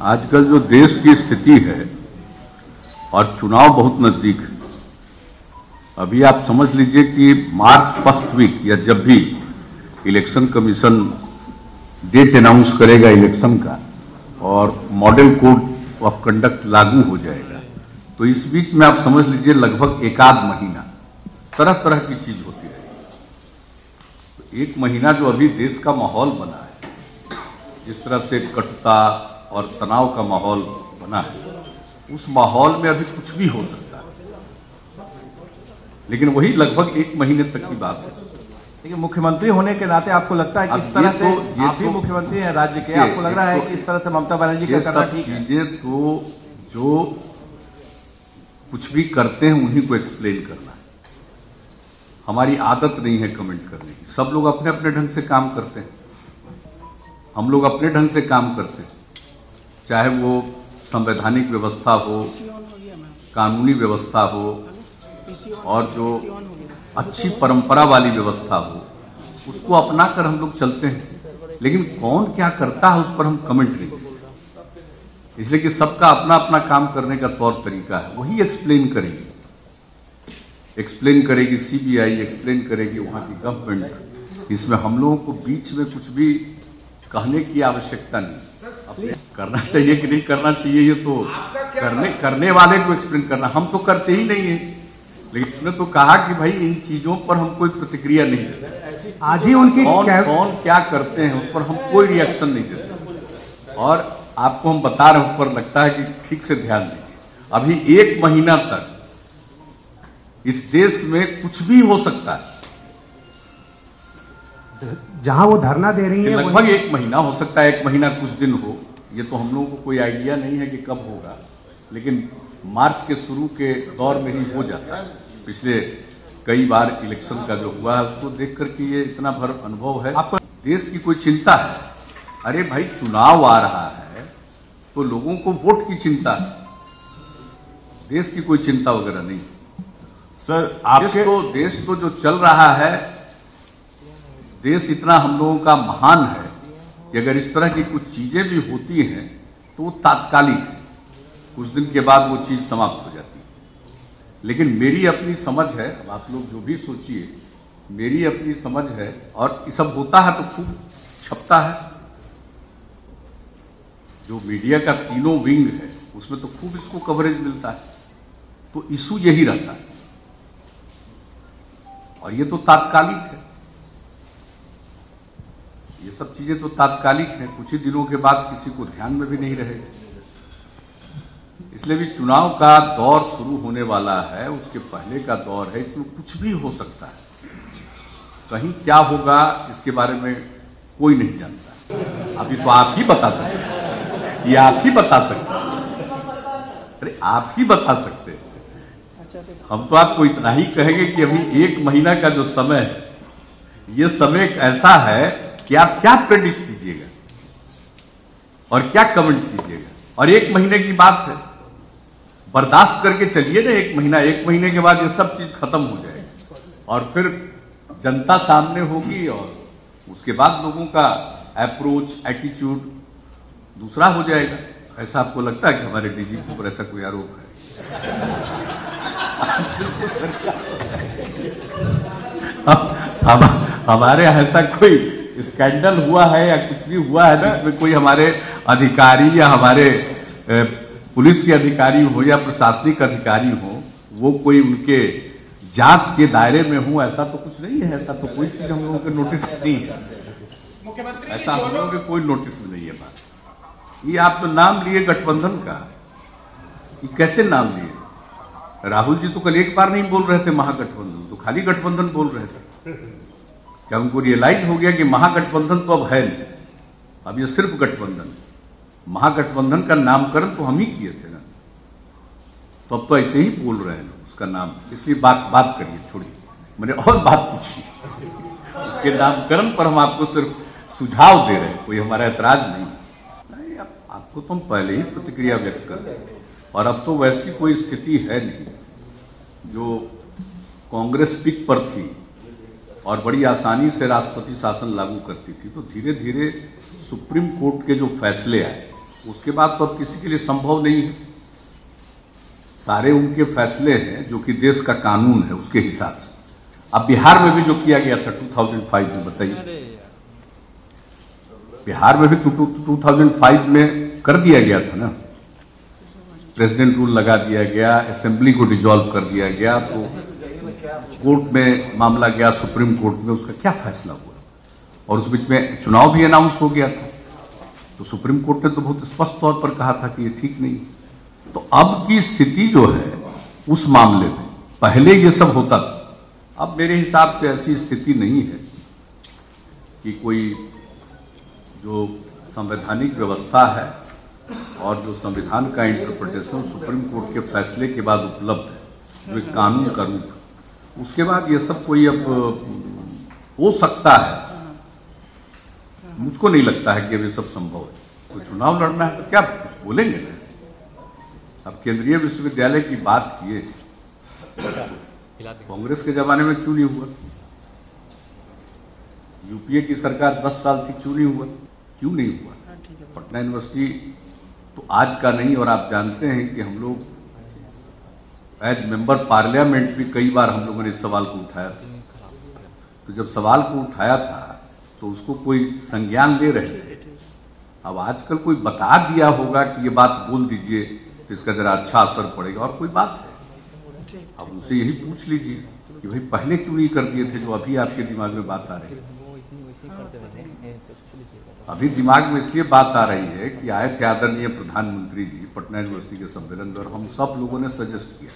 आजकल जो देश की स्थिति है और चुनाव बहुत नजदीक है। अभी आप समझ लीजिए कि मार्च फर्स्ट वीक या जब भी इलेक्शन कमीशन डेट अनाउंस करेगा इलेक्शन का और मॉडल कोड ऑफ कंडक्ट लागू हो जाएगा, तो इस बीच में आप समझ लीजिए लगभग एक आध महीना तरह तरह की चीज होती रहेगी। तो एक महीना जो अभी देश का माहौल बना है, जिस तरह से कटुता और तनाव का माहौल बना है, उस माहौल में अभी कुछ भी हो सकता है, लेकिन वही लगभग एक महीने तक की बात है। लेकिन मुख्यमंत्री होने के नाते आपको लगता है कि इस तरह से आप भी मुख्यमंत्री हैं राज्य के, आपको लग रहा है कि इस तरह से ममता बनर्जी का करना ठीक है? चीजें तो जो कुछ भी करते हैं उन्हीं को एक्सप्लेन करना है। हमारी आदत नहीं है कमेंट करने की। सब लोग अपने अपने ढंग से काम करते हैं, हम लोग अपने ढंग से काम करते हैं, चाहे वो संवैधानिक व्यवस्था हो, कानूनी व्यवस्था हो और जो अच्छी परंपरा वाली व्यवस्था हो, उसको अपनाकर हम लोग चलते हैं। लेकिन कौन क्या करता है उस पर हम कमेंट नहीं करते, इसलिए कि सबका अपना अपना काम करने का तौर तरीका है। वही एक्सप्लेन करेगी सीबीआई, एक्सप्लेन करेगी वहां की गवर्नमेंट। इसमें हम लोगों को बीच में कुछ भी कहने की आवश्यकता नहीं। करना चाहिए कि नहीं करना चाहिए ये तो करने वाले को एक्सप्लेन करना, हम तो करते ही नहीं है। लेकिन उसने तो कहा कि भाई इन चीजों पर हम कोई प्रतिक्रिया नहीं देते। आज ही उनकी कौन क्या करते हैं उस पर हम कोई रिएक्शन नहीं देते, और आपको हम बता रहे हैं उस पर लगता है कि ठीक से ध्यान दीजिए। अभी एक महीना तक इस देश में कुछ भी हो सकता है। जहां वो धरना दे रही है लगभग एक महीना हो सकता है, एक महीना कुछ दिन हो, ये तो हम लोगों को कोई आइडिया नहीं है कि कब होगा, लेकिन मार्च के शुरू के दौर में ही हो जाता है। पिछले कई बार इलेक्शन का जो हुआ है उसको देख करके ये इतना भर अनुभव है। आपको देश की कोई चिंता है? अरे भाई चुनाव आ रहा है तो लोगों को वोट की चिंता है, देश की कोई चिंता वगैरह नहीं। सर देश तो जो चल रहा है, देश इतना हम लोगों का महान है कि अगर इस तरह की कुछ चीजें भी होती हैं तो वो तात्कालिक है, कुछ दिन के बाद वो चीज समाप्त हो जाती है। लेकिन मेरी अपनी समझ है, अब आप लोग जो भी सोचिए, मेरी अपनी समझ है, और ये सब होता है तो खूब छपता है। जो मीडिया का तीनों विंग है उसमें तो खूब इसको कवरेज मिलता है, तो इशू यही रहता है। और ये तो तात्कालिक है, ये सब चीजें तो तात्कालिक है, कुछ ही दिनों के बाद किसी को ध्यान में भी नहीं रहेगा। इसलिए भी चुनाव का दौर शुरू होने वाला है, उसके पहले का दौर है, इसमें कुछ भी हो सकता है। कहीं क्या होगा इसके बारे में कोई नहीं जानता। अभी तो आप ही बता सकते हैं, ये आप ही बता सकते हैं। अरे आप ही बता सकते हैं, हम तो आपको इतना ही कहेंगे कि अभी एक महीना का जो समय है, ये समय ऐसा है कि आप क्या प्रेडिक्ट कीजिएगा और क्या कमेंट कीजिएगा। और एक महीने की बात है, बर्दाश्त करके चलिए ना। एक महीने के बाद ये सब चीज खत्म हो जाएगी और फिर जनता सामने होगी और उसके बाद लोगों का अप्रोच, एटीट्यूड दूसरा हो जाएगा। ऐसा आपको लगता है कि हमारे डीजीपी पर ऐसा कोई आरोप है? हमारे यहाँ ऐसा कोई स्कैंडल हुआ है या कुछ भी हुआ है जिसमें कोई हमारे अधिकारी या हमारे पुलिस के अधिकारी हो या प्रशासनिक अधिकारी हो, वो कोई उनके जांच के दायरे में हो, ऐसा तो कुछ नहीं है। ऐसा तो कोई चीज हम लोगों के नोटिस में नहीं है, ऐसा हम लोगों के कोई नोटिस में नहीं है। बात ये आप जो नाम लिए गठबंधन का, ये कैसे नाम लिए? राहुल जी तो कल एक बार नहीं बोल रहे थे महागठबंधन, तो खाली गठबंधन बोल रहे थे। क्या उनको रियलाइज हो गया कि महागठबंधन तो अब है नहीं, अब ये सिर्फ गठबंधन? महागठबंधन का नामकरण तो हम ही किए थे ना, तो अब तो ऐसे ही बोल रहे हैं उसका नाम। इसलिए बात करिए, छोड़िए, मैंने और बात पूछी। उसके नामकरण पर हम आपको सिर्फ सुझाव दे रहे हैं, कोई हमारा ऐतराज नहीं। आपको तो हम पहले ही प्रतिक्रिया व्यक्त कर रहे हैं, और अब तो वैसी कोई स्थिति है नहीं। जो कांग्रेस पिक पर थी और बड़ी आसानी से राष्ट्रपति शासन लागू करती थी, तो धीरे धीरे सुप्रीम कोर्ट के जो फैसले आए उसके बाद तो अब किसी के लिए संभव नहीं है। सारे उनके फैसले हैं जो कि देश का कानून है उसके हिसाब से। अब बिहार में भी जो किया गया था 2005 में, बताइए, बिहार में भी 2005 में कर दिया गया था ना, प्रेसिडेंट रूल लगा दिया गया, असेंबली को डिसॉल्व कर दिया गया, तो कोर्ट में मामला गया, सुप्रीम कोर्ट में, उसका क्या फैसला हुआ, और उस बीच में चुनाव भी अनाउंस हो गया था। तो सुप्रीम कोर्ट ने तो बहुत स्पष्ट तौर पर कहा था कि ये ठीक नहीं। तो अब की स्थिति जो है उस मामले में, पहले ये सब होता था, अब मेरे हिसाब से ऐसी स्थिति नहीं है कि कोई जो संवैधानिक व्यवस्था है और जो संविधान का इंटरप्रिटेशन सुप्रीम कोर्ट के फैसले के बाद उपलब्ध है, जो एक कानून का रूप है, उसके बाद ये सब कोई अब हो सकता है। मुझको नहीं लगता है कि अब ये सब संभव है। तो चुनाव लड़ना है तो क्या कुछ बोलेंगे ना। अब केंद्रीय विश्वविद्यालय की बात किए, कांग्रेस के जमाने में क्यों नहीं हुआ? यूपीए की सरकार 10 साल थी, क्यों नहीं हुआ? क्यों नहीं हुआ? पटना यूनिवर्सिटी तो आज का नहीं, और आप जानते हैं कि हम लोग एज मेंबर पार्लियामेंट भी कई बार हम लोगों ने इस सवाल को उठाया था। तो जब सवाल को उठाया था तो उसको कोई संज्ञान ले रहे थे। अब आजकल कोई बता दिया होगा कि ये बात बोल दीजिए तो इसका जरा अच्छा असर पड़ेगा, और कोई बात है। अब उनसे यही पूछ लीजिए कि भाई पहले क्यों नहीं कर दिए थे, जो अभी आपके दिमाग में बात आ रही है। अभी दिमाग में इसलिए बात आ रही है कि आए थे आदरणीय प्रधानमंत्री जी पटना यूनिवर्सिटी के सम्मेलन में, और हम सब लोगों ने सजेस्ट किया,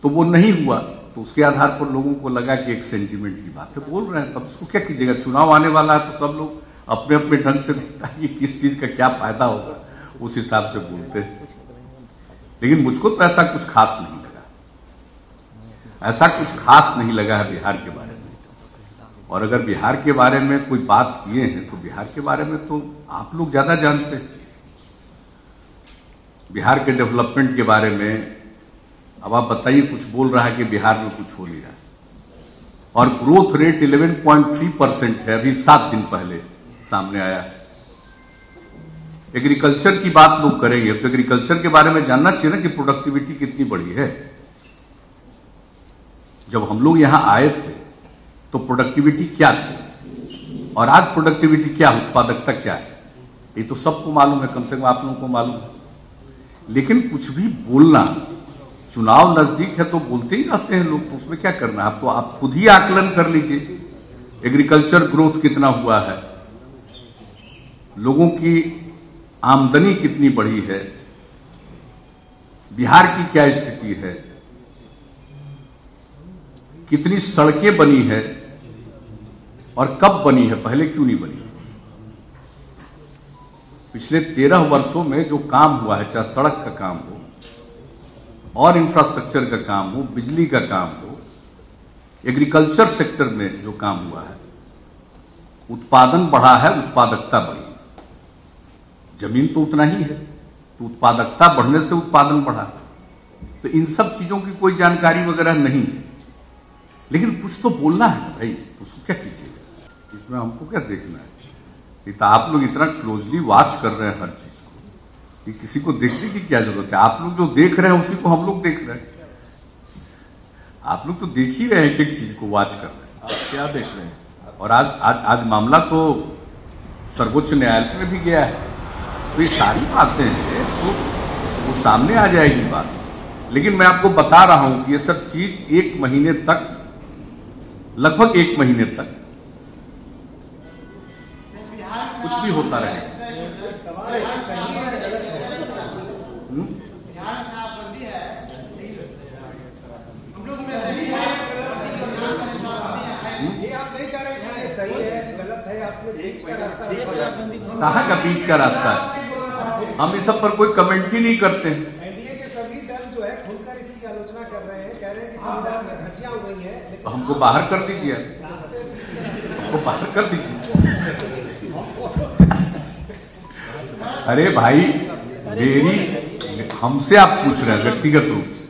तो वो नहीं हुआ। तो उसके आधार पर लोगों को लगा कि एक सेंटीमेंट की बात है, बोल रहे हैं, तब उसको क्या कीजिएगा। चुनाव आने वाला है तो सब लोग अपने अपने ढंग से देखता है कि किस चीज का क्या फायदा होगा, उस हिसाब से बोलते हैं। लेकिन मुझको तो ऐसा कुछ खास नहीं लगा, ऐसा कुछ खास नहीं लगा है बिहार के बारे में। और अगर बिहार के बारे में कोई बात किए हैं तो बिहार के बारे में तो आप लोग ज्यादा जानते हैं, बिहार के डेवलपमेंट के बारे में। अब आप बताइए, कुछ बोल रहा है कि बिहार में कुछ हो नहीं रहा, और ग्रोथ रेट 11.3% है, अभी 7 दिन पहले सामने आया। एग्रीकल्चर की बात लोग करेंगे तो एग्रीकल्चर के बारे में जानना चाहिए ना कि प्रोडक्टिविटी कितनी बढ़ी है। जब हम लोग यहां आए थे तो प्रोडक्टिविटी क्या थी, और आज प्रोडक्टिविटी क्या, उत्पादकता क्या है, ये तो सबको मालूम है, कम से कम आप लोगों को मालूम है। लेकिन कुछ भी बोलना, चुनाव नजदीक है तो बोलते ही रहते हैं लोग, तो उसमें क्या करना है। आप खुद ही आकलन कर लीजिए, एग्रीकल्चर ग्रोथ कितना हुआ है, लोगों की आमदनी कितनी बढ़ी है, बिहार की क्या स्थिति है, कितनी सड़कें बनी है, और कब बनी है, पहले क्यों नहीं बनी। पिछले 13 वर्षों में जो काम हुआ है, चाहे सड़क का काम हो और इंफ्रास्ट्रक्चर का काम हो, बिजली का काम हो, एग्रीकल्चर सेक्टर में जो काम हुआ है, उत्पादन बढ़ा है, उत्पादकता बढ़ी। जमीन तो उतना ही है, तो उत्पादकता बढ़ने से उत्पादन बढ़ा। तो इन सब चीजों की कोई जानकारी वगैरह नहीं है, लेकिन कुछ तो बोलना है भाई, उसको क्या कीजिएगा, इसमें हमको क्या देखना है। ये तो आप लोग इतना क्लोजली वॉच कर रहे हैं हर चीज को, कि किसी को देखने की क्या जरूरत है। आप लोग जो देख रहे हैं उसी को हम लोग देख रहे हैं। आप लोग तो देख ही रहे हैं, एक चीज को वॉच कर रहे हैं। आप क्या देख रहे हैं? और आज मामला तो सर्वोच्च न्यायालय में भी गया है, तो ये सारी बातें हैं, तो वो सामने आ जाएगी बात। लेकिन मैं आपको बता रहा हूं कि ये सब चीज 1 महीने तक, लगभग 1 महीने तक कुछ भी होता रहेगा। कहाँ का बीच का रास्ता है? हम इस सब पर कोई कमेंट ही नहीं करते हैं। एनडीए के सभी दल जो है खुलकर इसी की आलोचना कर रहे हैं, कह रहे हैं कि संविधान में धज्जियां हो गई हैं। तो हमको बाहर कर दीजिए, हमको बाहर कर दीजिए। अरे भाई, मेरी हमसे आप पूछ रहे हैं व्यक्तिगत रूप से,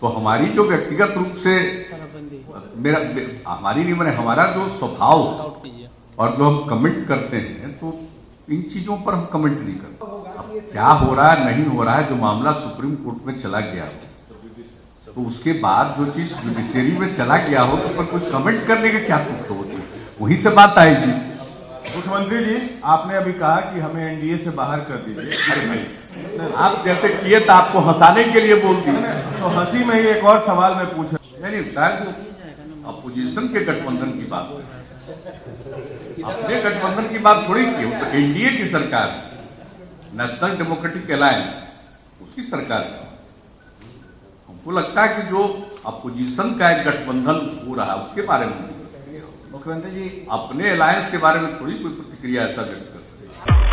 तो हमारी जो व्यक्तिगत रूप से हमारी नहीं, मैंने हमारा जो स्वभाव और जो हम कमेंट करते हैं, तो इन चीजों पर हम कमेंट नहीं करते। अब क्या हो रहा है नहीं हो रहा है, जो मामला सुप्रीम कोर्ट में चला गया हो तो उसके बाद जो चीज जुडिशरी में चला गया हो तो पर कोई कमेंट करने का क्या तुक होती है, वहीं से बात आएगी। मुख्यमंत्री जी, आपने अभी कहा कि हमें एनडीए से बाहर कर दीजिए। आप जैसे किए तो आपको हंसाने के लिए बोल दिए, तो हंसी में ही एक और सवाल मैं पूछ नहीं शायद अपोजिशन के गठबंधन की बात, अपने गठबंधन की बात थोड़ी की हो, तो एनडीए की सरकार, नेशनल डेमोक्रेटिक अलायंस, उसकी सरकार है। हमको लगता है कि जो अपोजिशन का एक गठबंधन हो रहा है उसके बारे में मुख्यमंत्री जी अपने अलायंस के बारे में थोड़ी कोई प्रतिक्रिया ऐसा व्यक्त कर सकते।